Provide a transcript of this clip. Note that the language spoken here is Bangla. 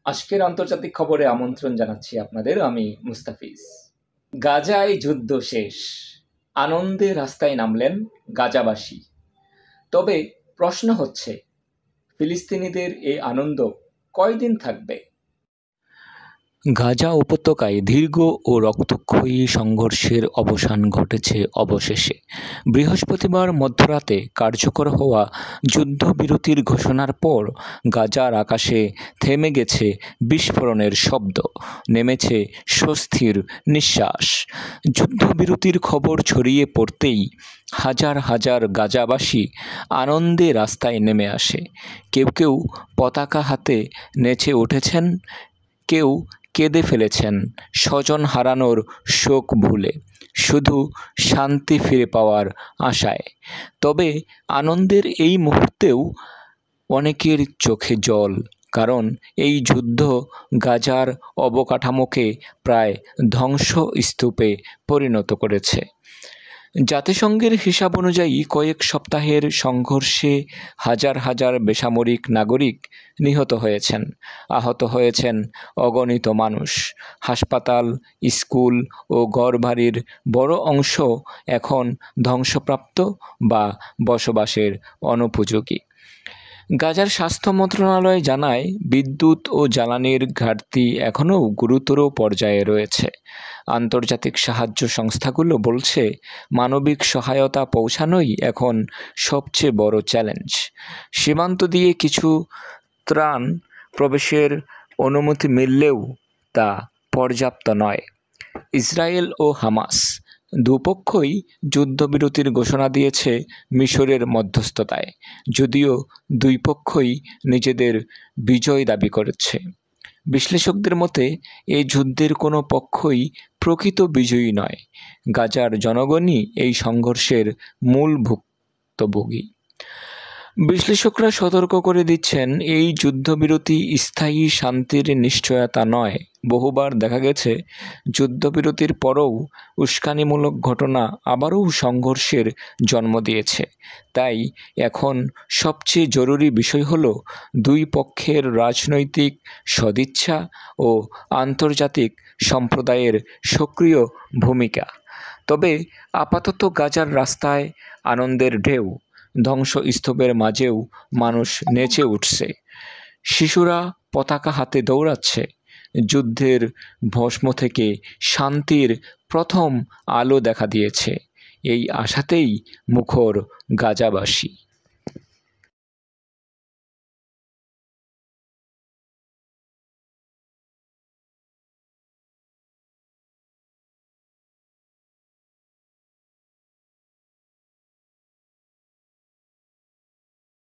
আজকের আন্তর্জাতিক খবরে আমন্ত্রণ জানাচ্ছি আপনাদের। আমি মুস্তাফিজ। গাজায় যুদ্ধ শেষ, আনন্দে রাস্তায় নামলেন গাজাবাসী। তবে প্রশ্ন হচ্ছে, ফিলিস্তিনিদের এই আনন্দ কয়দিন থাকবে? গাজা উপত্যকায় দীর্ঘ ও রক্তক্ষয়ী সংঘর্ষের অবসান ঘটেছে অবশেষে। বৃহস্পতিবার মধ্যরাতে কার্যকর হওয়া যুদ্ধবিরতির ঘোষণার পর গাজার আকাশে থেমে গেছে বিস্ফোরণের শব্দ, নেমেছে স্বস্তির নিঃশ্বাস। যুদ্ধবিরতির খবর ছড়িয়ে পড়তেই হাজার হাজার গাজাবাসী আনন্দে রাস্তায় নেমে আসে। কেউ কেউ পতাকা হাতে নেচে উঠেছেন, কেউ কেঁদে ফেলেছেন স্বজন হারানোর শোক ভুলে, শুধু শান্তি ফিরে পাওয়ার আশায়। তবে আনন্দের এই মুহূর্তেও অনেকের চোখে জল, কারণ এই যুদ্ধ গাজার অবকাঠামোকে প্রায় ধ্বংসস্তূপে পরিণত করেছে। জাতিসংঘের হিসাব অনুযায়ী কয়েক সপ্তাহের সংঘর্ষে হাজার হাজার বেসামরিক নাগরিক নিহত হয়েছেন, আহত হয়েছেন অগণিত মানুষ। হাসপাতাল, স্কুল ও ঘরবাড়ির বড় অংশ এখন ধ্বংসপ্রাপ্ত বা বসবাসের অনুপযোগী। গাজার স্বাস্থ্য মন্ত্রণালয় জানায়, বিদ্যুৎ ও জ্বালানির ঘাটতি এখনও গুরুতর পর্যায়ে রয়েছে। আন্তর্জাতিক সাহায্য সংস্থাগুলো বলছে, মানবিক সহায়তা পৌঁছানোই এখন সবচেয়ে বড় চ্যালেঞ্জ। সীমান্ত দিয়ে কিছু ত্রাণ প্রবেশের অনুমতি মিললেও তা পর্যাপ্ত নয়। ইসরায়েল ও হামাস দুপক্ষই যুদ্ধবিরতির ঘোষণা দিয়েছে মিশরের মধ্যস্থতায়, যদিও দুই পক্ষই নিজেদের বিজয় দাবি করেছে। বিশ্লেষকদের মতে, এই যুদ্ধের কোনো পক্ষই প্রকৃত বিজয়ী নয়। গাজার জনগণই এই সংঘর্ষের মূল ভুক্তভোগী। বিশ্লেষকরা সতর্ক করে দিচ্ছেন, এই যুদ্ধবিরতি স্থায়ী শান্তির নিশ্চয়তা নয়। বহুবার দেখা গেছে, যুদ্ধবিরতির পরও উস্কানিমূলক ঘটনা আবারও সংঘর্ষের জন্ম দিয়েছে। তাই এখন সবচেয়ে জরুরি বিষয় হলো দুই পক্ষের রাজনৈতিক সদিচ্ছা ও আন্তর্জাতিক সম্প্রদায়ের সক্রিয় ভূমিকা। তবে আপাতত গাজার রাস্তায় আনন্দের ঢেউ, ধ্বংসস্তূপের মাঝেও মানুষ নেচে উঠছে। শিশুরা পতাকা হাতে দৌড়াচ্ছে, যুদ্ধের ভস্ম থেকে শান্তির প্রথম আলো দেখা দিয়েছে। এই আশাতেই মুখর গাজাবাসী।